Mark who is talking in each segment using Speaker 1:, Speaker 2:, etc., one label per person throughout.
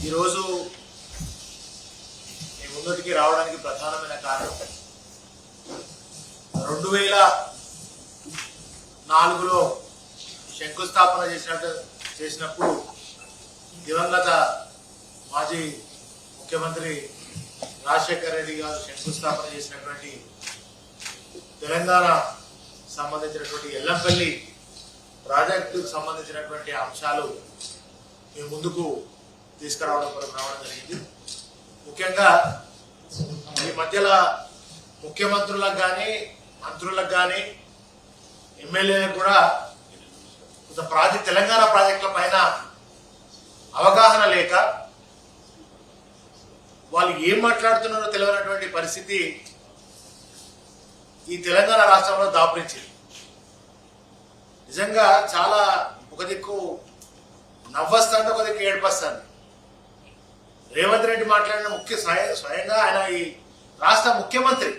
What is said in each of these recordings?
Speaker 1: ఈరోజు మీ ముందుకి రావడానికి ప్రధానమైన కారణం 2004లో శంకుస్థాపన చేసినప్పుడు దివంగత మాజీ ముఖ్యమంత్రి రాజశేఖర్ రెడ్డి గారు శంకుస్థాపన చేసినటువంటి తెలంగాణ సంబంధించినటువంటి ఎల్లంపల్లి ప్రాజెక్టుకు సంబంధించినటువంటి అంశాలు మీ ముందుకు తీసుకురావడం జరిగింది. ముఖ్యంగా ఈ మధ్యలో ముఖ్యమంత్రులకు కానీ మంత్రులకు కానీ ఎమ్మెల్యేలకు కూడా తెలంగాణ ప్రాజెక్టుల పైన అవగాహన లేక వాళ్ళు ఏం మాట్లాడుతున్నారో తెలియనటువంటి పరిస్థితి ఈ తెలంగాణ రాష్ట్రంలో దాపురించింది. నిజంగా చాలా ఒక దిక్కు నవ్వస్తాంటే ఒక దిక్కు ఏడుపస్తాంది. రేవంత్ రెడ్డి మాట్లాడిన స్వయంగా ఆయన ఈ రాష్ట్ర ముఖ్యమంత్రి,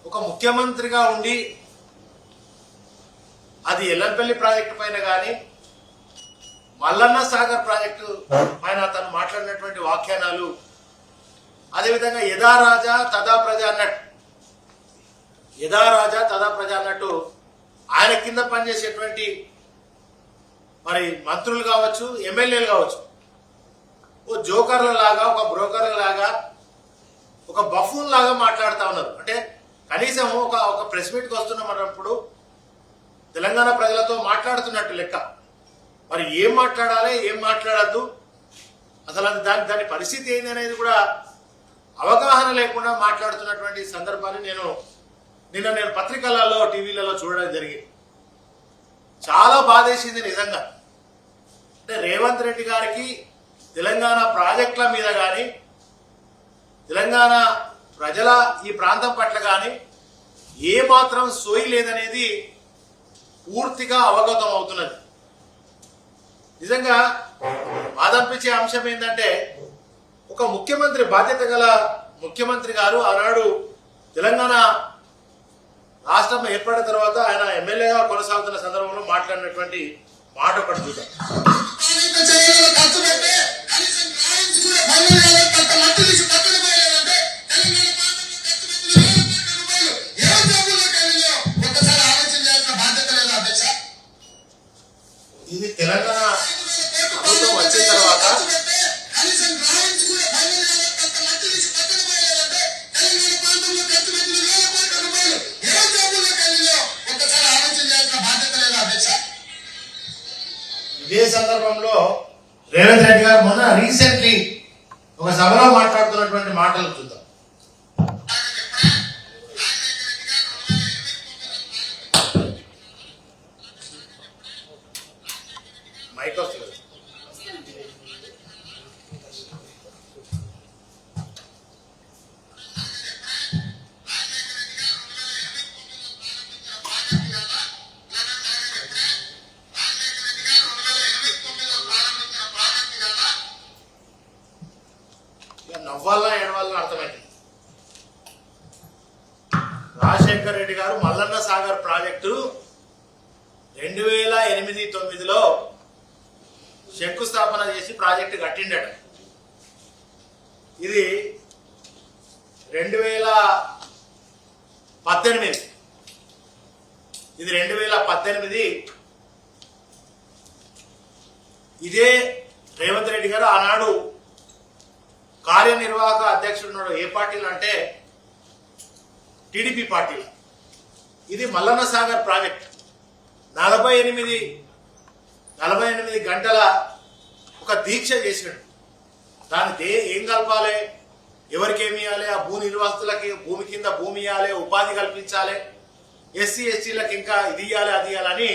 Speaker 1: ఒక ముఖ్యమంత్రిగా ఉండి అది ఎల్లంపల్లి ప్రాజెక్టు పైన కానీ మల్లన్న సాగర్ ప్రాజెక్టు పైన తను మాట్లాడినటువంటి వ్యాఖ్యానాలు, అదేవిధంగా యథా రాజా తదా ప్రజ అన్నట్టు ఆయన కింద పనిచేసేటువంటి మరి మంత్రులు కావచ్చు, ఎమ్మెల్యేలు కావచ్చు, ఓ జోకర్ల లాగా, ఒక బ్రోకర్ల లాగా, ఒక బఫూన్ లాగా మాట్లాడుతూ ఉన్నారు. అంటే కనీసం ఒక ప్రెస్ మీట్కి వస్తున్నామన్నప్పుడు తెలంగాణ ప్రజలతో మాట్లాడుతున్నట్టు లెక్క. మరి ఏం మాట్లాడాలి, ఏం మాట్లాడద్దు, అసలు అది దాని పరిస్థితి ఏంది అనేది కూడా అవగాహన లేకుండా మాట్లాడుతున్నటువంటి సందర్భాన్ని నిన్న నేను పత్రికలలో, టీవీలలో చూడడం జరిగింది. చాలా బాధేసింది నిజంగా. అంటే రేవంత్ రెడ్డి గారికి తెలంగాణ ప్రాజెక్టుల మీద కానీ, తెలంగాణ ప్రజల ఈ ప్రాంతం పట్ల కానీ ఏమాత్రం సోయి లేదనేది పూర్తిగా అవగతం అవుతున్నది. నిజంగా బాధనిపించే అంశం ఏంటంటే, ఒక ముఖ్యమంత్రి, బాధ్యత గల ముఖ్యమంత్రి గారు ఆనాడు తెలంగాణ రాష్ట్రం ఏర్పడిన తర్వాత ఆయన ఎమ్మెల్యేగా కొనసాగుతున్న సందర్భంలో మాట్లాడినటువంటి మాట ఒకటి చూద్దాం. ఇది తెలంగాణ ప్రభుత్వం వచ్చిన తర్వాత ఇదే సందర్భంలో రేవంత్ రెడ్డి గారు మొన్న రీసెంట్లీ ఒక సభలో మాట్లాడుతున్నటువంటి మాటలు చూద్దాం. మైక్ వస్తుంది. నవ్వాలా ఏడవాలని అర్థమైంది. రాజశేఖర్ రెడ్డి గారు మల్లన్న సాగర్ ప్రాజెక్టు 2008-9లో శంకుస్థాపన చేసి ప్రాజెక్టు కట్టిండట. ఇది 2018 ఇదే రేవంత్ రెడ్డి గారు ఆనాడు కార్యనిర్వాహక అధ్యక్షుడు ఏ పార్టీలు అంటే టీడీపీ పార్టీలు. ఇది మల్లన్న సాగర్ ప్రాజెక్ట్ 48 గంటల ఒక దీక్ష చేసినాడు. దానికి ఏం కలపాలి, ఎవరికేమి ఇవ్వాలి, ఆ భూ నిర్వాసితులకి భూమి కింద భూమి ఇవ్వాలి, ఉపాధి కల్పించాలి, ఎస్సీ ఎస్టీలకు ఇంకా ఇది ఇవ్వాలి, అది ఇవ్వాలని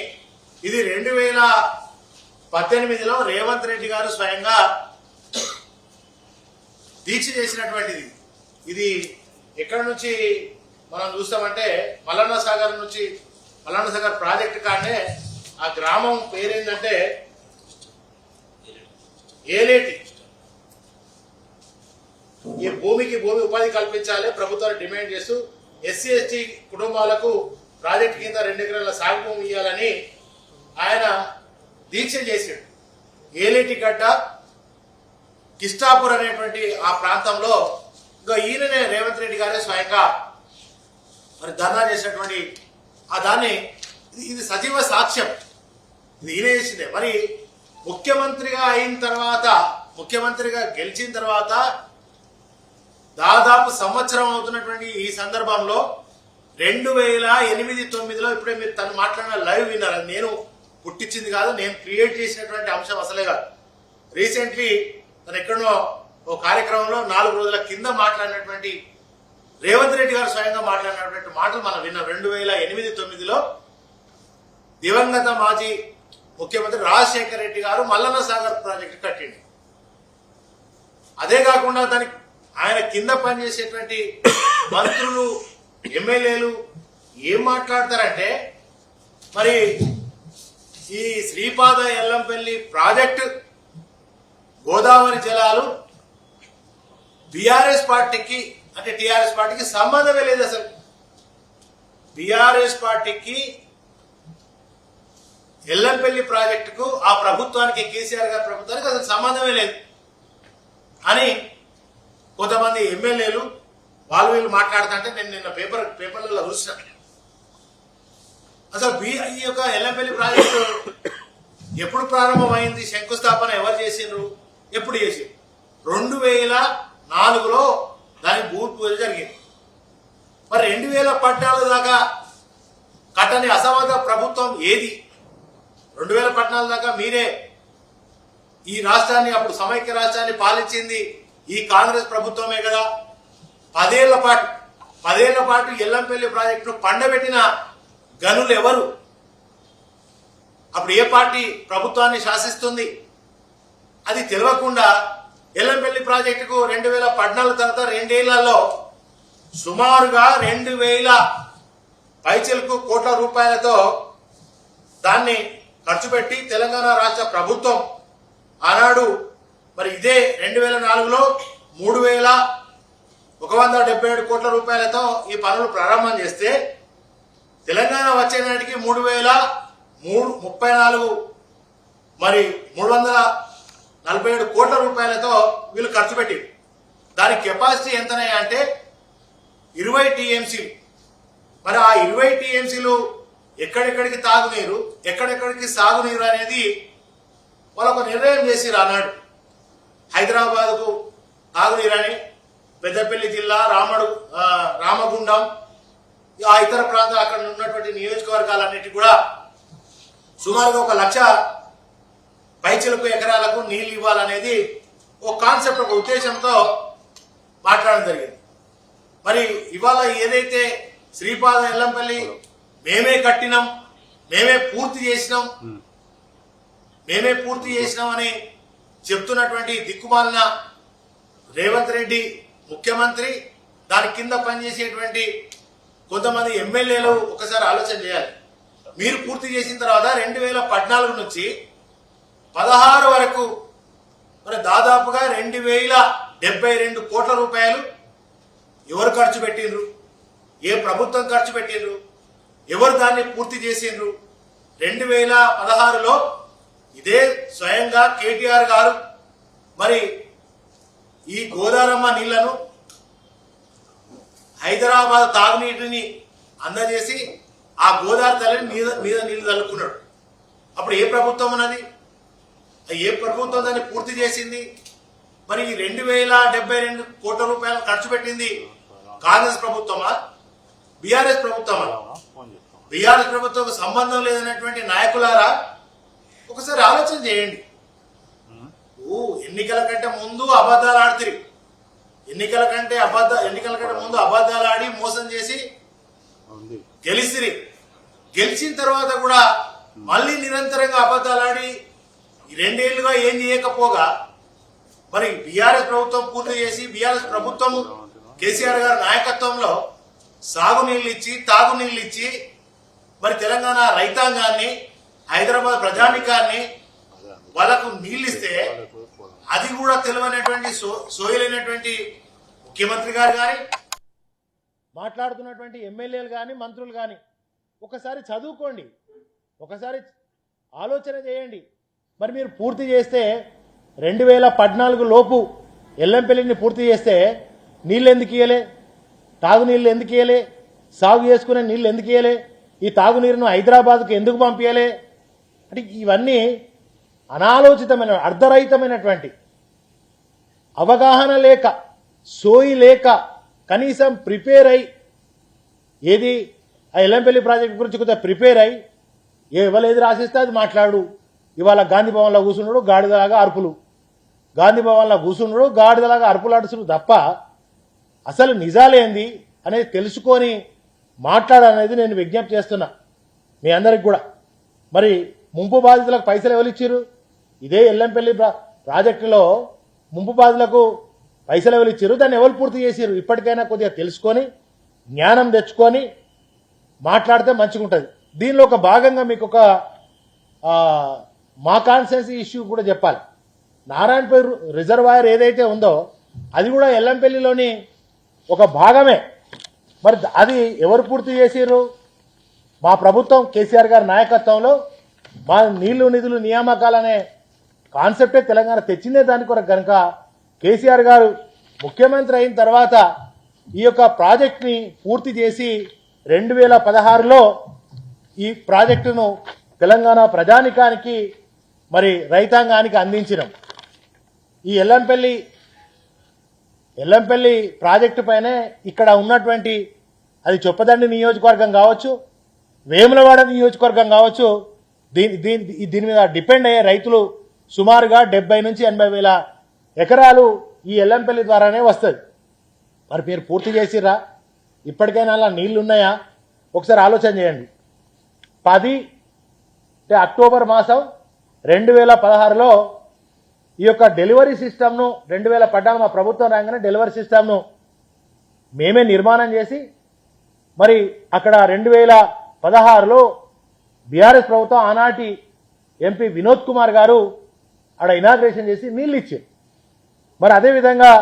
Speaker 1: ఇది 2018లో రేవంత్ రెడ్డి గారు స్వయంగా దీక్ష చేసినటువంటిది. ఇది ఎక్కడి నుంచి మనం చూస్తామంటే మల్లన్న సాగర్ ప్రాజెక్టు కానే ఆ గ్రామం పేరేంటంటే ఏలేటి. ఈ భూమి ఉపాధి కల్పించాలి ప్రభుత్వాన్ని డిమాండ్ చేస్తూ ఎస్సీ ఎస్టీ కుటుంబాలకు ప్రాజెక్టు కింద 2 ఎకరాల సాగు భూమి ఇవ్వాలని ఆయన దీక్ష చేశాడు. ఏలేటి గడ్డ కిష్టాపూర్ అనేటువంటి ఆ ప్రాంతంలో ఇంకా ఈయననే రేవంత్ రెడ్డి గారే స్వయంగా మరి ధర్నా చేసినటువంటి ఆ దాన్ని ఇది సజీవ సాక్ష్యం. ఇది ఈయన చేసిందే. మరి ముఖ్యమంత్రిగా అయిన తర్వాత, ముఖ్యమంత్రిగా గెలిచిన తర్వాత దాదాపు సంవత్సరం అవుతున్నటువంటి ఈ సందర్భంలో 2008-9లో ఇప్పుడే మీరు తను మాట్లాడిన లైవ్ విన్నారు. నేను పుట్టించింది కాదు, నేను క్రియేట్ చేసినటువంటి అంశం అసలే కాదు. రీసెంట్లీ తను ఎక్కడో ఓ కార్యక్రమంలో 4 రోజుల కింద మాట్లాడినటువంటి రేవంత్ రెడ్డి గారు స్వయంగా మాట్లాడినటువంటి మాటలు మనం విన్నాం. 2008-9లో దివంగత మాజీ ముఖ్యమంత్రి రాజశేఖర రెడ్డి గారు మల్లన్న సాగర్ ప్రాజెక్టు కట్టిండు. అదే కాకుండా దానికి ఆయన కింద పనిచేసేటువంటి మంత్రులు, ఎమ్మెల్యేలు ఏం మాట్లాడతారంటే, మరి ఈ శ్రీపాద ఎల్లంపల్లి ప్రాజెక్టు గోదావరి జలాలు బీఆర్ఎస్ పార్టీకి అంటే టీఆర్ఎస్ పార్టీకి సంబంధమే లేదు. అసలు బీఆర్ఎస్ పార్టీకి ఎల్లంపల్లి ప్రాజెక్టుకు ఆ ప్రభుత్వానికి, కేసీఆర్ గారి ప్రభుత్వానికి అసలు సంబంధమే లేదు అని కొంతమంది ఎమ్మెల్యేలు వాళ్ళు వీళ్ళు మాట్లాడుతుంటే నేను నిన్న పేపర్లలో చూసిన. అసలు ఈ యొక్క ఎల్లంపల్లి ప్రాజెక్టు ఎప్పుడు ప్రారంభమైంది, శంకుస్థాపన ఎవరు చేసిండ్రు, ఎప్పుడు చేసిండ్రు? 2004లో దానికి భూమి పూజ జరిగింది. మరి 2014 దాకా కట్టని అసమర్థ ప్రభుత్వం ఏది? 2014 దాకా మీరే ఈ రాష్ట్రాన్ని, అప్పుడు సమైక్య రాష్ట్రాన్ని పాలించింది ఈ కాంగ్రెస్ ప్రభుత్వమే కదా. 10 ఏళ్ల పాటు ఎల్లంపల్లి ప్రాజెక్టును పండబెట్టిన గనులు ఎవరు? అప్పుడు ఏ పార్టీ ప్రభుత్వాన్ని శాసిస్తుంది? అది తెలియకుండా ఎల్లంపల్లి ప్రాజెక్టుకు 2014 తర్వాత 2 ఏళ్లలో సుమారుగా 2000 పైచిలకు కోట్ల రూపాయలతో దాన్ని ఖర్చు పెట్టి తెలంగాణ రాష్ట్ర ప్రభుత్వం ఆనాడు మరి ఇదే 2004లో 3177 కోట్ల రూపాయలతో ఈ పనులు ప్రారంభం చేస్తే తెలంగాణ వచ్చే నాటికి 3034 మరి 347 కోట్ల రూపాయలతో వీళ్ళు ఖర్చు పెట్టి దాని కెపాసిటీ ఎంతనయ్యా అంటే 20 టీఎంసీలు. మరి ఆ 20 టీఎంసీలు ఎక్కడెక్కడికి తాగునీరు, ఎక్కడెక్కడికి సాగునీరు అనేది వాళ్ళు ఒక నిర్ణయం చేసి రానాడు. హైదరాబాద్కు తాగునీరని, పెద్దపల్లి జిల్లా రామగుండం ఆ ఇతర ప్రాంతాలు అక్కడ ఉన్నటువంటి నియోజకవర్గాలన్నిటి కూడా సుమారుగా 1,00,000 పైచిలకు ఎకరాలకు నీళ్లు ఇవ్వాలనేది ఒక కాన్సెప్ట్, ఒక ఉద్దేశంతో మాట్లాడడం జరిగింది. మరి ఇవాళ ఏదైతే శ్రీపాద ఎల్లంపల్లి మేమే కట్టినాం, మేమే పూర్తి చేసినాం అని చెప్తున్నటువంటి దిక్కుమాలిన రేవంత్ రెడ్డి ముఖ్యమంత్రి, దాని కింద పనిచేసేటువంటి కొంతమంది ఎమ్మెల్యేలు ఒకసారి ఆలోచన చేయాలి. మీరు పూర్తి చేసిన తర్వాత 2014 నుంచి 16 వరకు మరి దాదాపుగా 2072 కోట్ల రూపాయలు ఎవరు ఖర్చు పెట్టిండ్రు? ఏ ప్రభుత్వం ఖర్చు పెట్టిండ్రు? ఎవరు దాన్ని పూర్తి చేసిండ్రు? 2016లో ఇదే స్వయంగా కేటీఆర్ గారు మరి ఈ గోదారమ్మ నీళ్లను హైదరాబాద్ తాగునీటిని అందజేసి ఆ గోదావరి తల్లిని మీద నీళ్లు తల్లుకున్నాడు. అప్పుడు ఏ ప్రభుత్వం ఉన్నది? ఏ ప్రభుత్వం దాన్ని పూర్తి చేసింది? మరి 2072 కోట్ల రూపాయలు ఖర్చు పెట్టింది కాంగ్రెస్ ప్రభుత్వమా, బీఆర్ఎస్ ప్రభుత్వమా? బీఆర్ఎస్ ప్రభుత్వం సంబంధం లేదనేటువంటి నాయకులారా ఒకసారి ఆలోచన చేయండి. ఎన్నికల కంటే ముందు అబద్ధాలు ఆడుతుంది, ఎన్నికల కంటే ముందు అబద్ధాలు ఆడి మోసం చేసి గెలిచిరి. గెలిచిన తర్వాత కూడా మళ్ళీ నిరంతరంగా అబద్ధాలు ఆడి 2 ఏళ్లుగా ఏం చేయకపోగా మరి బీఆర్ఎస్ ప్రభుత్వం పూర్తి చేసి, బీఆర్ఎస్ ప్రభుత్వం కేసీఆర్ గారి నాయకత్వంలో సాగునీళ్ళు ఇచ్చి, తాగునీళ్ళు ఇచ్చి మరి తెలంగాణ రైతాంగాన్ని, హైదరాబాద్ ప్రజానికాన్ని వాళ్ళకు నీళ్ళు ఇస్తే అది కూడా తెలియనటువంటి సోయలైనటువంటి ముఖ్యమంత్రి గారు కానీ, మాట్లాడుతున్నటువంటి ఎమ్మెల్యేలు కానీ, మంత్రులు కానీ ఒకసారి చదువుకోండి, ఒకసారి ఆలోచన చేయండి. మరి మీరు పూర్తి చేస్తే
Speaker 2: 2014 లోపు ఎల్లంపల్లిని పూర్తి చేస్తే నీళ్ళు ఎందుకు ఇయ్యలే, తాగునీళ్ళు ఎందుకు ఇయ్యలే, సాగు చేసుకునే నీళ్ళు ఎందుకు ఇయ్యలే, ఈ తాగునీరును హైదరాబాద్కు ఎందుకు పంపించలే అంటే ఇవన్నీ అనాలోచితమైన అర్ధరహితమైనటువంటి అవగాహన లేక సోయి లేక కనీసం ప్రిపేర్ అయి ఏది ఆ ఎల్లంపల్లి ప్రాజెక్టు గురించి కొద్దిగా ప్రిపేర్ అయి ఎవరు రాసిస్తే అది మాట్లాడు. ఇవాళ గాంధీ భవన్లో కూర్చున్నాడు గాడిదలాగా అరుపులు, గాంధీ భవన్లో కూర్చున్నాడు గాడిదలాగా అరుపులు అడుచుడు తప్ప అసలు నిజాలేంది అనేది తెలుసుకొని మాట్లాడాలనేది నేను విజ్ఞప్తి చేస్తున్నా మీ అందరికి కూడా. మరి ముంపు బాధితులకు పైసలు ఎవరు ఇచ్చారు? ఇదే ఎల్లంపల్లి ప్రాజెక్టులో ముంపు బాధితులకు పైసలు ఎవరు ఇచ్చారు, దాన్ని ఎవరు పూర్తి చేశారు? ఇప్పటికైనా కొద్దిగా తెలుసుకొని జ్ఞానం తెచ్చుకొని మాట్లాడితే మంచిగా ఉంటుంది. దీనిలో ఒక భాగంగా మీకు ఒక మా కాన్స్టిట్యున్సీ ఇష్యూ కూడా చెప్పాలి. నారాయణపేట రిజర్వాయర్ ఏదైతే ఉందో అది కూడా ఎల్లంపల్లిలోని ఒక భాగమే. మరి అది ఎవరు పూర్తి చేసారు? మా ప్రభుత్వం కేసీఆర్ గారి నాయకత్వంలో మా నీళ్లు నిధులు నియామకాలనే కాన్సెప్టే తెలంగాణ తెచ్చిందే దాని కొరకు. కనుక కేసీఆర్ గారు ముఖ్యమంత్రి అయిన తర్వాత ఈ యొక్క ప్రాజెక్ట్ని పూర్తి చేసి 2016లో ఈ ప్రాజెక్టును తెలంగాణ ప్రజానికానికి మరి రైతాంగానికి అందించినాం. ఈ ఎల్లంపల్లి ప్రాజెక్టు పైనే ఇక్కడ ఉన్నటువంటి అది చొప్పదండి నియోజకవర్గం కావచ్చు, వేములవాడ నియోజకవర్గం కావచ్చు, దీని మీద డిపెండ్ అయ్యే రైతులు సుమారుగా 70 నుంచి 80 వేల ఎకరాలు ఈ ఎల్లంపల్లి ద్వారానే వస్తుంది. మరి మీరు పూర్తి చేసిర్రా? ఇప్పటికైనా అలా నీళ్లు ఉన్నాయా? ఒకసారి ఆలోచన చేయండి. 10 అక్టోబర్ మాసం 2016లో ఈ యొక్క డెలివరీ సిస్టమ్ను 2014 మా ప్రభుత్వం రాగానే డెలివరీ సిస్టమ్ను మేమే నిర్మాణం చేసి మరి అక్కడ 2016లో బీఆర్ఎస్ ప్రభుత్వం ఆనాటి ఎంపీ వినోద్ కుమార్ గారు అక్కడ ఇనాగ్రేషన్ చేసి నీళ్ళు ఇచ్చారు. మరి అదేవిధంగా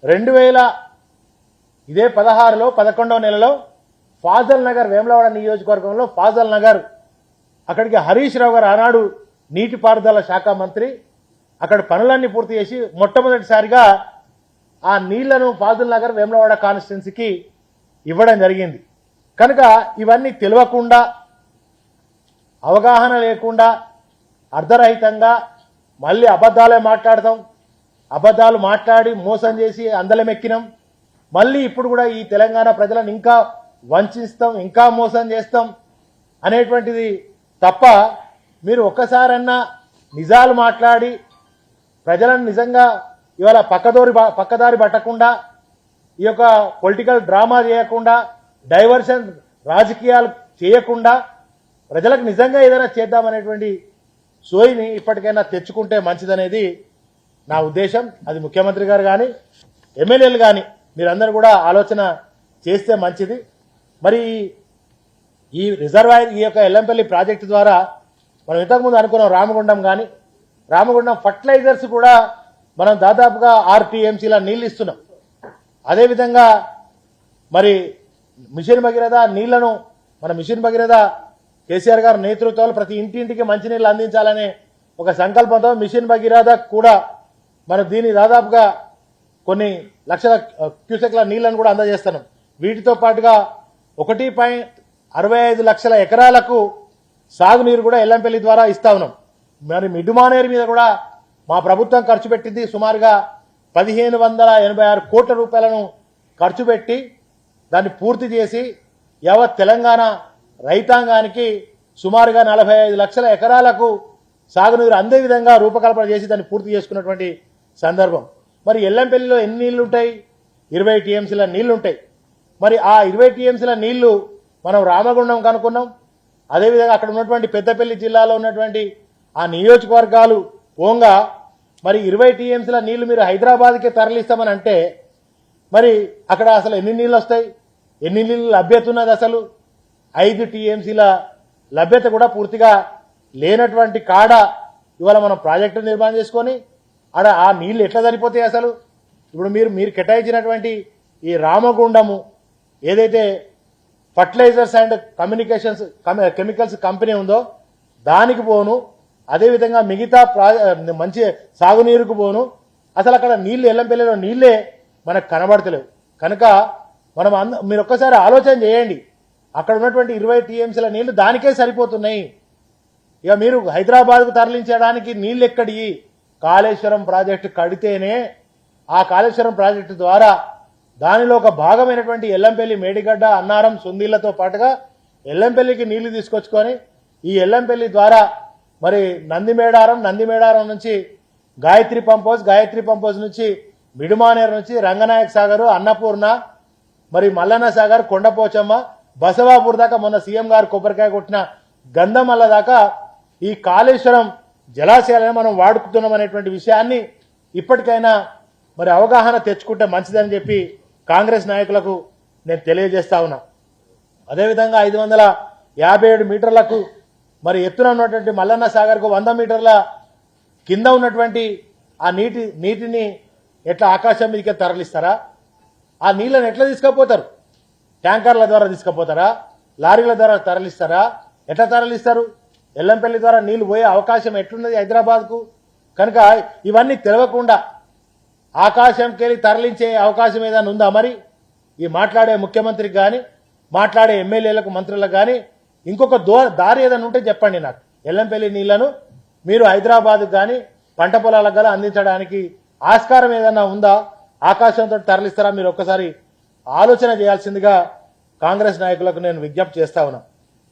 Speaker 2: 2016లో 11వ నెలలో ఫాజల్ నగర్ వేములవాడ నియోజకవర్గంలో ఫాజల్ నగర్ అక్కడికి హరీష్ రావు గారు ఆనాడు నీటిపారుదల శాఖ మంత్రి అక్కడ పనులన్నీ పూర్తి చేసి మొట్టమొదటిసారిగా ఆ నీళ్లను ఫాజల్ నగర్ వేములవాడ కాన్స్టిట్యున్సీకి ఇవ్వడం జరిగింది. కనుక ఇవన్నీ తెలియకుండా అవగాహన లేకుండా అర్ధరహితంగా మళ్ళీ అబద్ధాలే మాట్లాడతాం, అబద్ధాలు మాట్లాడి మోసం చేసి అందలమెక్కినాం. మళ్ళీ ఇప్పుడు కూడా ఈ తెలంగాణ ప్రజలను ఇంకా వంచిస్తాం, ఇంకా మోసం చేస్తాం అనేటువంటిది తప్ప మీరు ఒక్కసారన్నా నిజాలు మాట్లాడి ప్రజలను నిజంగా ఇవాళ పక్కదారి పట్టకుండా ఈ యొక్క పొలిటికల్ డ్రామా చేయకుండా డైవర్షన్ రాజకీయాలు చేయకుండా ప్రజలకు నిజంగా ఏదైనా చేద్దామనేటువంటి సోయిని ఇప్పటికైనా తెచ్చుకుంటే మంచిదనేది నా ఉద్దేశం. అది ముఖ్యమంత్రి గారు కానీ ఎమ్మెల్యేలు కానీ మీరందరూ కూడా ఆలోచన చేస్తే మంచిది. మరి ఈ రిజర్వాయర్ ఈ యొక్క ఎల్లంపల్లి ప్రాజెక్టు ద్వారా మనం ఇంతకుముందు అనుకున్నాం రామగుండం ఫర్టిలైజర్స్ కూడా మనం దాదాపుగా 6 టీఎంసీల నీళ్ళు ఇస్తున్నాం. అదేవిధంగా మరి మిషన్ భగీరథ నీళ్లను మన మిషన్ భగీరథ కేసీఆర్ గారి నేతృత్వంలో ప్రతి ఇంటింటికి మంచినీళ్ళు అందించాలనే ఒక సంకల్పంతో మిషన్ భగీరథ కూడా మనం దీన్ని దాదాపుగా కొన్ని లక్షల క్యూసెక్ల నీళ్లను కూడా అందజేస్తున్నాం. వీటితో పాటుగా 1.65 లక్షల ఎకరాలకు సాగునీరు కూడా ఎల్లంపల్లి ద్వారా ఇస్తా ఉన్నాం. మరి మిడ్డుమానేరు మీద కూడా మా ప్రభుత్వం ఖర్చు పెట్టింది సుమారుగా 1586 కోట్ల రూపాయలను ఖర్చు పెట్టి దాన్ని పూర్తి చేసి యావత్ తెలంగాణ రైతాంగానికి సుమారుగా 45 లక్షల ఎకరాలకు సాగునీరు అందే విధంగా రూపకల్పన చేసి దాన్ని పూర్తి చేసుకున్నటువంటి సందర్భం. మరి ఎల్లంపల్లిలో ఎన్ని నీళ్లు ఉంటాయి? 20 టీఎంసీల నీళ్లు ఉంటాయి. మరి ఆ 20 టీఎంసీల నీళ్లు మనం రామగుండం కనుక్కున్నాం. అదేవిధంగా అక్కడ ఉన్నటువంటి పెద్దపల్లి జిల్లాలో ఉన్నటువంటి ఆ నియోజకవర్గాలు పోంగా మరి 20 టీఎంసీల నీళ్లు మీరు హైదరాబాద్కి తరలిస్తామని అంటే మరి అక్కడ అసలు ఎన్ని నీళ్ళు వస్తాయి? ఎన్ని నీళ్ళు లభ్యత ఉన్నది? అసలు 5 టీఎంసీల లభ్యత కూడా పూర్తిగా లేనటువంటి కాడ ఇవాళ మనం ప్రాజెక్టు నిర్మాణం చేసుకొని ఆడ ఆ నీళ్లు ఎట్లా సరిపోతాయి? అసలు ఇప్పుడు మీరు కేటాయించినటువంటి ఈ రామగుండము ఏదైతే ఫర్టిలైజర్స్ అండ్ కెమికల్స్ కంపెనీ ఉందో దానికి పోను, అదేవిధంగా మిగతా మంచి సాగునీరుకు పోను. అసలు అక్కడ నీళ్లు ఎల్లంపల్లిలో నీళ్లే మనకు కనబడతలేవు. కనుక మనం మీరు ఒక్కసారి ఆలోచన చేయండి, అక్కడ ఉన్నటువంటి 20 టీఎంసీల నీళ్లు దానికే సరిపోతున్నాయి. ఇక మీరు హైదరాబాద్కు తరలించడానికి నీళ్లు ఎక్కడి? కాళేశ్వరం ప్రాజెక్టు కడితేనే ఆ కాళేశ్వరం ప్రాజెక్టు ద్వారా దానిలో ఒక భాగమైనటువంటి ఎల్లంపల్లి, మేడిగడ్డ, అన్నారం, సుందీళ్లతో పాటుగా ఎల్లంపల్లికి నీళ్లు తీసుకొచ్చుకొని ఈ ఎల్లంపల్లి ద్వారా మరి నందిమేడారం నుంచి గాయత్రి పంపోజ్ నుంచి మిడుమానేరు నుంచి రంగనాయక్ సాగర్, అన్నపూర్ణ, మరి మల్లన్న సాగర్, కొండపోచమ్మ, బసవాపూర్ దాకా మొన్న సీఎం గారు కొబ్బరికాయ కొట్టిన గంధమల్ల దాకా ఈ కాళేశ్వరం జలాశయాలను మనం వాడుకుతున్నాం అనేటువంటి విషయాన్ని ఇప్పటికైనా మరి అవగాహన తెచ్చుకుంటే మంచిదని చెప్పి కాంగ్రెస్ నాయకులకు నేను తెలియజేస్తా ఉన్నా. అదేవిధంగా 557 మీటర్లకు మరి ఎత్తున ఉన్నటువంటి మల్లన్న సాగర్కు 100 మీటర్ల కింద ఉన్నటువంటి ఆ నీటిని ఎట్లా ఆకాశం మీదకి తరలిస్తారా? ఆ నీళ్ళని ఎట్లా తీసుకుపోతారు? ట్యాంకర్ల ద్వారా తీసుకుపోతారా? లారీల ద్వారా తరలిస్తారా? ఎట్లా తరలిస్తారు? ఎల్లంపల్లి ద్వారా నీళ్లు పోయే అవకాశం ఎట్లున్నది హైదరాబాద్కు? కనుక ఇవన్నీ తెలియకుండా ఆకాశంకెళ్ళి తరలించే అవకాశం ఏదైనా ఉందా? మరి ఈ మాట్లాడే ముఖ్యమంత్రికి కానీ, మాట్లాడే ఎమ్మెల్యేలకు, మంత్రులకు కానీ ఇంకొక దారి ఏదైనా ఉంటే చెప్పండి నాకు. ఎల్లంపల్లి నీళ్లను మీరు హైదరాబాద్కు కానీ పంట పొలాలకు కానీ అందించడానికి ఆస్కారం ఏదైనా ఉందా? ఆకాశంతో తరలిస్తారా? మీరు ఒక్కసారి ఆలోచన చేయాల్సిందిగా కాంగ్రెస్ నాయకులకు నేను విజ్ఞప్తి చేస్తా ఉన్నా.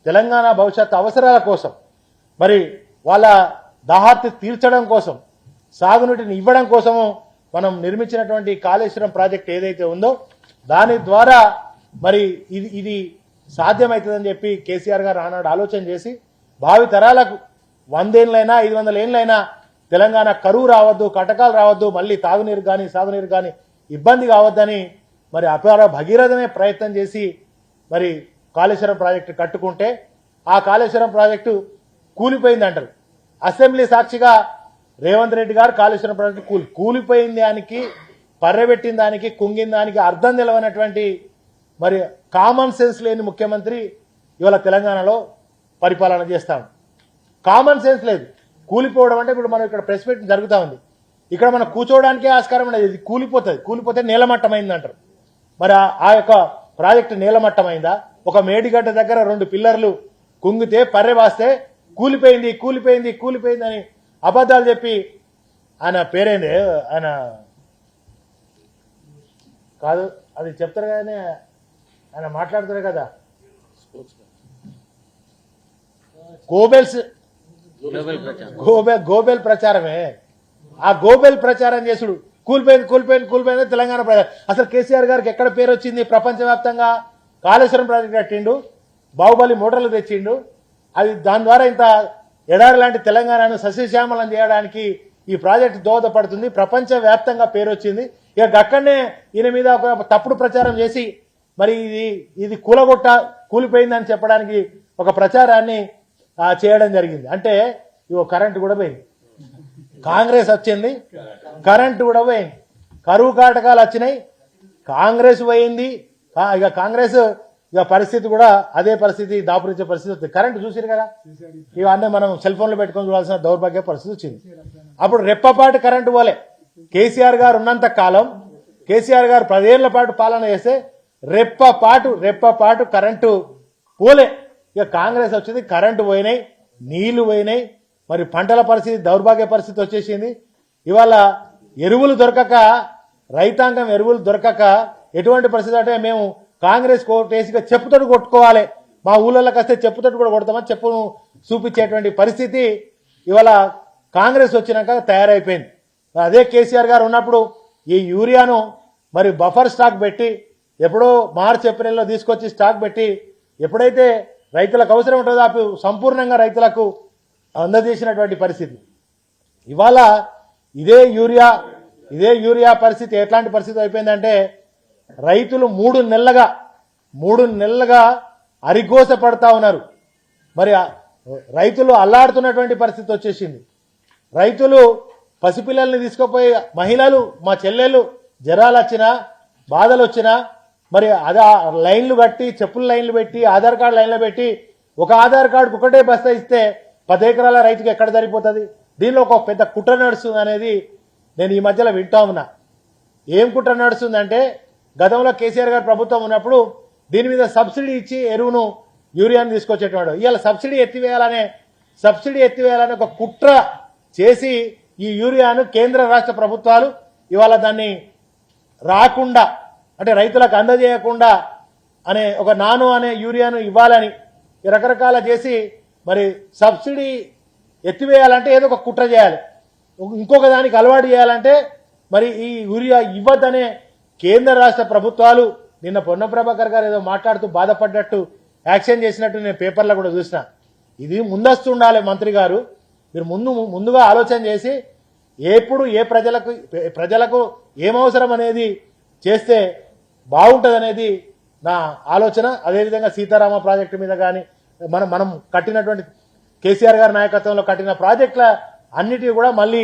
Speaker 2: తెలంగాణ భవిష్యత్ అవసరాల కోసం, మరి వాళ్ళ దాహార్తి తీర్చడం కోసం, సాగునీటిని ఇవ్వడం కోసము మనం నిర్మించినటువంటి కాళేశ్వరం ప్రాజెక్ట్ ఏదైతే ఉందో దాని ద్వారా మరి ఇది సాధ్యమవుతుందని చెప్పి కేసీఆర్ గారు ఆనాడు ఆలోచన చేసి భావి తరాలకు 100 ఏళ్ళైనా 500 ఏళ్ళైనా తెలంగాణ కరువు రావద్దు, కటకాలు రావద్దు, మళ్ళీ తాగునీరు కానీ సాగునీరు కానీ ఇబ్బంది కావద్దని మరి అపార భగీరథమే ప్రయత్నం చేసి మరి కాళేశ్వరం ప్రాజెక్టు కట్టుకుంటే ఆ కాళేశ్వరం ప్రాజెక్టు కూలిపోయింది అంటారు. అసెంబ్లీ సాక్షిగా రేవంత్ రెడ్డి గారు కాళేశ్వరం ప్రాజెక్టు కూలిపోయిన దానికి, పర్రెబెట్టిన దానికి, కుంగిన దానికి అర్థం తెలవనటువంటి మరి కామన్ సెన్స్ లేని ముఖ్యమంత్రి ఇవాళ తెలంగాణలో పరిపాలన చేస్తాం. కామన్ సెన్స్ లేదు. కూలిపోవడం అంటే ఇప్పుడు మనం ఇక్కడ ప్రెస్ మీట్ జరుగుతూ ఉంది, ఇక్కడ మనం కూర్చోవడానికే ఆస్కారం ఉండదు. ఇది కూలిపోతే నేలమట్టమైంది అంటారు. మరి ఆ యొక్క ప్రాజెక్టు నేలమట్టమైందా? ఒక మేడిగడ్డ దగ్గర 2 పిల్లర్లు కుంగితే, పర్రె వాస్తే కూలిపోయింది అని అబద్ధాలు చెప్పి ఆయన పేరేంది, ఆయన కాదు అది చెప్తారు కానీ ఆయన మాట్లాడుతారు కదా, గోబెల్ ప్రచారమే. ఆ గోబెల్ ప్రచారం చేసుడు కూలిపోయింది తెలంగాణ ప్రజలు. అసలు కేసీఆర్ గారికి ఎక్కడ పేరు వచ్చింది ప్రపంచవ్యాప్తంగా? కాళేశ్వరం ప్రాజెక్ట్ కట్టిండు, బాహుబలి మోటార్లు తెచ్చిండు, అది దాని ద్వారా ఇంత ఎడారి లాంటి తెలంగాణను సస్యశ్యామలం చేయడానికి ఈ ప్రాజెక్టు దోహదపడుతుంది, ప్రపంచవ్యాప్తంగా పేరు వచ్చింది. ఇక అక్కడనే ఈయన మీద ఒక తప్పుడు ప్రచారం చేసి మరి ఇది కూలిపోయిందని చెప్పడానికి ఒక ప్రచారాన్ని చేయడం జరిగింది. అంటే ఇవో కరెంటు కూడా పోయింది, కాంగ్రెస్ వచ్చింది, కరెంటు కూడా పోయింది, కరువు కాటకాలు వచ్చినాయి, కాంగ్రెస్ పోయింది. ఇక కాంగ్రెస్ ఇక పరిస్థితి కూడా అదే పరిస్థితి, దాపురించే పరిస్థితి వస్తుంది. కరెంటు చూసారు కదా, ఇవన్నీ మనం సెల్ ఫోన్లో పెట్టుకొని చూడాల్సిన దౌర్భాగ్య పరిస్థితి వచ్చింది. అప్పుడు రెప్పపాటు కరెంటు పోలే. కేసీఆర్ గారు ఉన్నంత కాలం, కేసీఆర్ గారు 10 ఏళ్ల పాటు పాలన చేస్తే రెప్పపాటు కరెంటు పోలే. ఇక కాంగ్రెస్ వచ్చింది, కరెంటు పోయినాయి, నీళ్లు పోయినాయి, మరి పంటల పరిస్థితి దౌర్భాగ్య పరిస్థితి వచ్చేసింది. ఇవాళ ఎరువులు దొరకక, రైతాంగం ఎరువులు దొరకక ఎటువంటి పరిస్థితి అంటే మేము కాంగ్రెస్ కోటేసిగా చెప్పుతోటి కొట్టుకోవాలి, మా ఊళ్ళలోకి వస్తే చెప్పుతోటి కూడా కొడతామని చెప్పును చూపించేటువంటి పరిస్థితి ఇవాళ కాంగ్రెస్ వచ్చినాక తయారైపోయింది. అదే కేసీఆర్ గారు ఉన్నప్పుడు ఈ యూరియాను మరి బఫర్ స్టాక్ పెట్టి ఎప్పుడో మార్చి ఏప్రిల్లో తీసుకొచ్చి స్టాక్ పెట్టి ఎప్పుడైతే రైతులకు అవసరం ఉంటుందో అప్పుడు సంపూర్ణంగా రైతులకు అందజేసినటువంటి పరిస్థితి. ఇవాళ ఇదే యూరియా పరిస్థితి ఎట్లాంటి పరిస్థితి అయిపోయిందంటే రైతులు 3 నెలలుగా అరిగోస పడతా ఉన్నారు. మరి రైతులు అల్లాడుతున్నటువంటి పరిస్థితి వచ్చేసింది. రైతులు పసిపిల్లల్ని తీసుకుపోయి, మహిళలు, మా చెల్లెళ్ళు జ్వరాలు వచ్చినా, బాధలు వచ్చినా మరి అదే లైన్లు కట్టి, చెప్పుల లైన్లు పెట్టి, ఆధార్ కార్డు లైన్లో పెట్టి, ఒక ఆధార్ కార్డుకు ఒకటే బస్తా ఇస్తే 10 ఎకరాల రైతుకి ఎక్కడ సరిపోతుంది? దీనిలో ఒక పెద్ద కుట్ర నడుస్తుంది అనేది నేను ఈ మధ్యలో వింటా ఉన్నా. ఏం కుట్ర నడుస్తుందంటే గతంలో కేసీఆర్ గారు ప్రభుత్వం ఉన్నప్పుడు దీని మీద సబ్సిడీ ఇచ్చి ఎరువును యూరియాను తీసుకొచ్చేటవాడు. ఇవాళ సబ్సిడీ ఎత్తివేయాలనే ఒక కుట్ర చేసి ఈ యూరియాను కేంద్ర రాష్ట్ర ప్రభుత్వాలు ఇవాళ దాన్ని రాకుండా అంటే రైతులకు అందజేయకుండా అనే ఒక నానో అనే యూరియాను ఇవ్వాలని రకరకాల చేసి మరి సబ్సిడీ ఎత్తివేయాలంటే ఏదో ఒక కుట్ర చేయాలి, ఇంకొక దానికి అలవాటు చేయాలంటే మరి ఈ యూరియా ఇవ్వద్దనే కేంద్ర రాష్ట్ర ప్రభుత్వాలు నిన్న పొన్నం ప్రభాకర్ గారు ఏదో మాట్లాడుతూ బాధపడ్డట్టు యాక్షన్ చేసినట్టు నేను పేపర్లో కూడా చూసిన. ఇది ముందస్తు ఉండాలి మంత్రి గారు, మీరు ముందుగా ఆలోచన చేసి ఎప్పుడు ఏ ప్రజలకు ఏమవసరం అనేది చేస్తే బాగుంటుంది అనేది నా ఆలోచన. అదేవిధంగా సీతారామ ప్రాజెక్టు మీద కానీ మనం కట్టినటువంటి కేసీఆర్ గారి నాయకత్వంలో కట్టిన ప్రాజెక్టుల అన్నిటికీ కూడా మళ్ళీ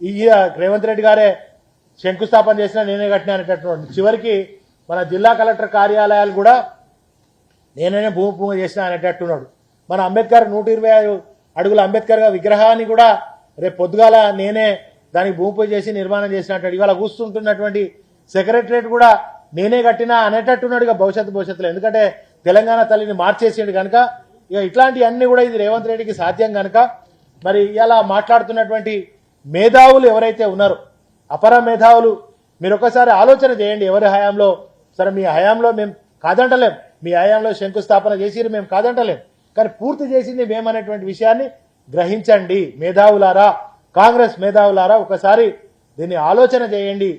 Speaker 2: ఈ రేవంత్ రెడ్డి గారే శంకుస్థాపన చేసినా నేనే కట్టినా అనేటటువంటి, చివరికి మన జిల్లా కలెక్టర్ కార్యాలయాలు కూడా నేనే భూమి పూజ చేసినా అనేటట్టున్నాడు. మన అంబేద్కర్ 125 అడుగుల అంబేద్కర్ విగ్రహాన్ని కూడా రేపు పొద్దుగాల నేనే దానికి భూమి పూజ చేసి నిర్మాణం చేసినట్టు, ఇవాళ కూర్చుంటున్నటువంటి సెక్రటరేట్ కూడా నేనే కట్టినా అనేటట్టున్నాడు ఇక భవిష్యత్తులో. ఎందుకంటే తెలంగాణ తల్లిని మార్చేసిండు కనుక ఇక ఇట్లాంటివన్నీ కూడా ఇది రేవంత్ రెడ్డికి సాధ్యం కనుక మరి ఇలా మాట్లాడుతున్నటువంటి మేధావులు ఎవరైతే ఉన్నారో అపర మేధావులు మీరు ఒకసారి ఆలోచన చేయండి. ఎవరి హయాంలో సరే మీ హయాంలో మేము కాదంటలేం, మీ హయాంలో శంకుస్థాపన చేసి మేము కాదంటలేం, కానీ పూర్తి చేసింది మేమనేటువంటి విషయాన్ని గ్రహించండి మేధావులారా, కాంగ్రెస్ మేధావులారా. ఒకసారి దీన్ని ఆలోచన చేయండి,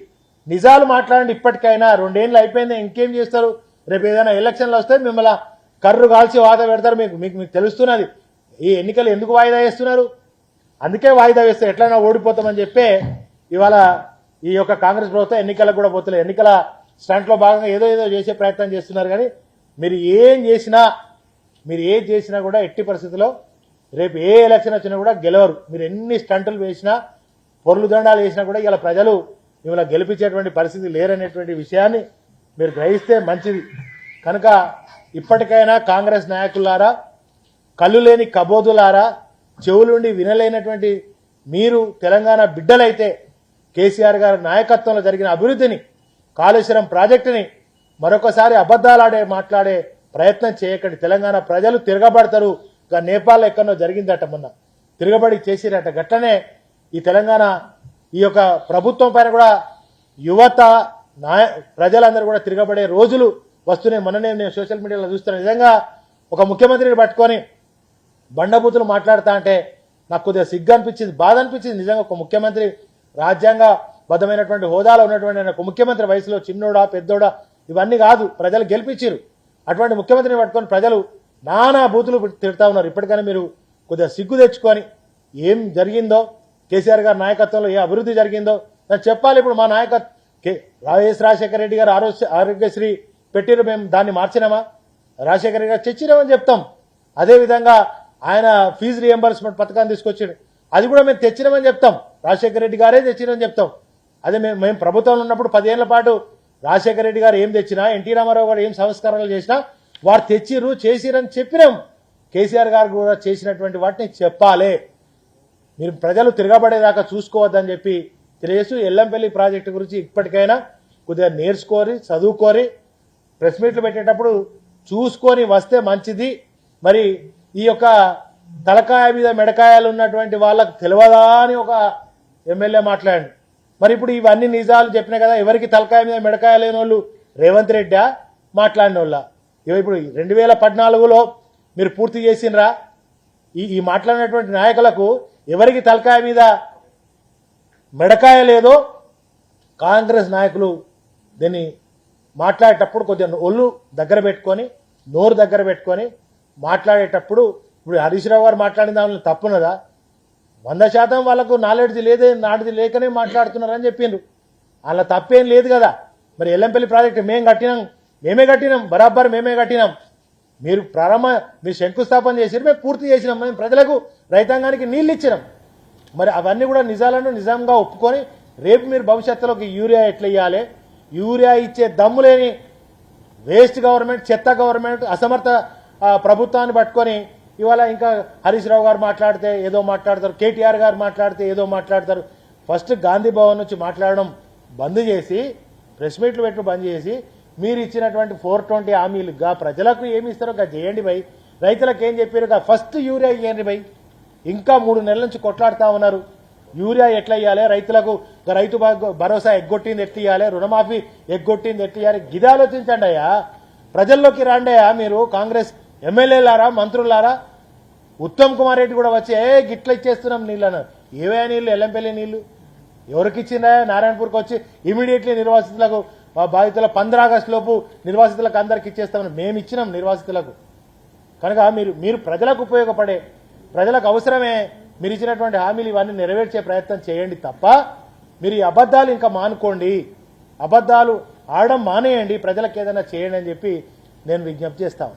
Speaker 2: నిజాలు మాట్లాడండి. ఇప్పటికైనా 2 ఏళ్ళు అయిపోయింది, ఇంకేం చేస్తారు? రేపు ఏదైనా ఎలక్షన్లు వస్తే మిమ్మల్ని కర్రు కాల్చి వాత పెడతారు. మీకు తెలుస్తున్నది ఈ ఎన్నికలు ఎందుకు వాయిదా వేస్తున్నారు. అందుకే వాయిదా వేస్తే ఎట్లయినా ఓడిపోతామని చెప్పే ఇవాళ ఈ యొక్క కాంగ్రెస్ ప్రభుత్వం ఎన్నికలకు కూడా పోతలేదు. ఎన్నికల స్టంట్లో భాగంగా ఏదో చేసే ప్రయత్నం చేస్తున్నారు. కానీ మీరు ఏం చేసినా కూడా ఎట్టి పరిస్థితుల్లో రేపు ఏ ఎలక్షన్ వచ్చినా కూడా గెలవరు. మీరు ఎన్ని స్టంటులు వేసినా పొర్లు దండాలు వేసినా కూడా ఇలా ప్రజలు మిమ్మల్ని గెలిపించేటువంటి పరిస్థితి లేరనేటువంటి విషయాన్ని మీరు గ్రహిస్తే మంచిది. కనుక ఇప్పటికైనా కాంగ్రెస్ నాయకులారా, కళ్ళు లేని కబోదులారా, చెవులుండి వినలేనటువంటి మీరు తెలంగాణ బిడ్డలైతే కేసీఆర్ గారి నాయకత్వంలో జరిగిన అభివృద్ధిని, కాళేశ్వరం ప్రాజెక్టుని మరొకసారి మాట్లాడే ప్రయత్నం చేయకండి. తెలంగాణ ప్రజలు తిరగబడతారు. నేపాల్ ఎక్కడో జరిగిందట, మొన్న తిరగబడి చేసిరట. గట్లనే ఈ తెలంగాణ ఈ యొక్క ప్రభుత్వం పైన కూడా యువత ప్రజలందరూ కూడా తిరగబడే రోజులు వస్తున్నాయి. మొన్ననే నేను సోషల్ మీడియాలో చూస్తున్నా. నిజంగా ఒక ముఖ్యమంత్రిని పట్టుకొని బండబూతులు మాట్లాడుతా అంటే నాకు కొద్దిగా సిగ్గు అనిపించింది, బాధ అనిపించింది. నిజంగా ఒక ముఖ్యమంత్రి, రాజ్యాంగ బద్దమైనటువంటి హోదాలో ఉన్నటువంటి ఒక ముఖ్యమంత్రి, వయసులో చిన్నోడా పెద్దోడా ఇవన్నీ కాదు, ప్రజలు గెలిపించారు. అటువంటి ముఖ్యమంత్రిని పట్టుకొని ప్రజలు నానా బూతులు తిడతా ఉన్నారు. ఇప్పటికైనా మీరు కొద్దిగా సిగ్గు తెచ్చుకొని ఏం జరిగిందో, కేసీఆర్ గారి నాయకత్వంలో ఏ అభివృద్ధి జరిగిందో నాకు చెప్పాలి. ఇప్పుడు మా వైఎస్ రాజశేఖర రెడ్డి గారు ఆరోగ్యశ్రీ పెట్టిరు, మేము దాన్ని మార్చినామా? రాజశేఖర రెడ్డి గారు తెచ్చినామని చెప్తాం. అదేవిధంగా ఆయన ఫీజు రియంబర్స్మెంట్ పథకాన్ని తీసుకొచ్చాడు, అది కూడా మేము తెచ్చినామని చెప్తాం. రాజశేఖర రెడ్డి గారే తెచ్చినామని చెప్తాం. అదే మేము ప్రభుత్వంలో ఉన్నప్పుడు 10 ఏళ్ల పాటు రాజశేఖర రెడ్డి గారు ఏం తెచ్చినా, ఎన్టీ రామారావు గారు ఏం సంస్కరణలు చేసినా వారు చేసిరని చెప్పినాం. కేసీఆర్ గారు కూడా చేసినటువంటి వాటిని చెప్పాలి. మీరు ప్రజలు తిరగబడేదాకా చూసుకోవద్దని చెప్పి తెలియజేస్తూ ఎల్లంపల్లి ప్రాజెక్టు గురించి ఇప్పటికైనా కొద్దిగా నేర్చుకోరి, చదువుకోరి, ప్రెస్ మీట్లు పెట్టేటప్పుడు చూసుకొని వస్తే మంచిది. మరి ఈ యొక్క తలకాయ మీద మెడకాయలు ఉన్నటువంటి వాళ్ళకు తెలియదా అని ఒక ఎమ్మెల్యే మాట్లాడండి. మరి ఇప్పుడు ఇవన్నీ నిజాలు చెప్పినా కదా, ఎవరికి తలకాయ మీద మెడకాయ లేని వాళ్ళు రేవంత్ రెడ్డి మాట్లాడిన వాళ్ళ? ఇప్పుడు 2014లో మీరు పూర్తి చేసినరా? ఈ మాట్లాడినటువంటి నాయకులకు ఎవరికి తలకాయ మీద మెడకాయ లేదో కాంగ్రెస్ నాయకులు దీన్ని మాట్లాడేటప్పుడు కొద్దిగా ఒళ్ళు దగ్గర పెట్టుకొని, నోరు దగ్గర పెట్టుకొని మాట్లాడేటప్పుడు, ఇప్పుడు హరీష్ రావు గారు మాట్లాడిన దానిలో తప్పున్నదా? 100% వాళ్ళకు నాలెడ్జ్ నాటిది లేకనే మాట్లాడుతున్నారని చెప్పిండ్రు. అలా తప్పేం లేదు కదా. మరి ఎల్లంపల్లి ప్రాజెక్టు మేమే కట్టినాం, బరాబర్ మేమే కట్టినాం. మీరు శంకుస్థాపన చేసి మేము పూర్తి చేసినాం, మేము ప్రజలకు, రైతాంగానికి నీళ్ళు ఇచ్చినాం. మరి అవన్నీ కూడా నిజాలను నిజంగా ఒప్పుకొని రేపు మీరు భవిష్యత్తులోకి యూరియా ఎట్లా ఇవ్వాలి, యూరియా ఇచ్చే దమ్ము లేని వేస్ట్ గవర్నమెంట్, చెత్త గవర్నమెంట్, అసమర్థ ప్రభుత్వాన్ని పట్టుకొని ఇవాళ ఇంకా హరీష్ రావు గారు మాట్లాడితే ఏదో మాట్లాడతారు, కేటీఆర్ గారు మాట్లాడితే ఏదో మాట్లాడతారు. ఫస్ట్ గాంధీ భవన్ నుంచి మాట్లాడడం బంద్ చేసి, ప్రెస్ మీట్లు పెట్టడం బంద్ చేసి, మీరు ఇచ్చినటువంటి 420 హామీలుగా ప్రజలకు ఏమి ఇస్తారో చేయండి భయ్. రైతులకు ఏం చెప్పారు, ఫస్ట్ యూరియా ఇవ్వండి భయ్. ఇంకా 3 నెలల నుంచి కొట్లాడుతా ఉన్నారు. యూరియా ఎట్లా ఇవ్వాలి, రైతులకు రైతు భరోసా ఎగ్గొట్టింది ఎట్లా ఇవ్వాలి, రుణమాఫీ ఎగ్గొట్టింది ఎట్లా ఇవ్వాలి, గిది ఆలోచించండి అయ్యా. ప్రజల్లోకి రాండయ్యా మీరు, కాంగ్రెస్ ఎమ్మెల్యేలారా, మంత్రులారా. ఉత్తమ్ కుమార్ రెడ్డి కూడా వచ్చి గిట్ల ఇచ్చేస్తున్నాం నీళ్ళు అన్నారు. ఏవే నీళ్లు, ఎల్లంపల్లి నీళ్లు ఎవరికి ఇచ్చిందా? నారాయణపూర్కి వచ్చి ఇమీడియట్లీ నిర్వాసితులకు బాధితుల 15 ఆగస్టు లోపు నిర్వాసితులకు అందరికి ఇచ్చేస్తామని మేము ఇచ్చినాం నిర్వాసితులకు. కనుక మీరు ప్రజలకు ఉపయోగపడే, ప్రజలకు అవసరమే మీరు ఇచ్చినటువంటి హామీలు ఇవన్నీ నెరవేర్చే ప్రయత్నం చేయండి తప్ప మీరు ఈ అబద్దాలు ఇంకా మానుకోండి. అబద్దాలు ఆడడం మానేయండి, ప్రజలకు ఏదైనా చేయండి అని చెప్పి నేను విజ్ఞప్తి చేస్తాను.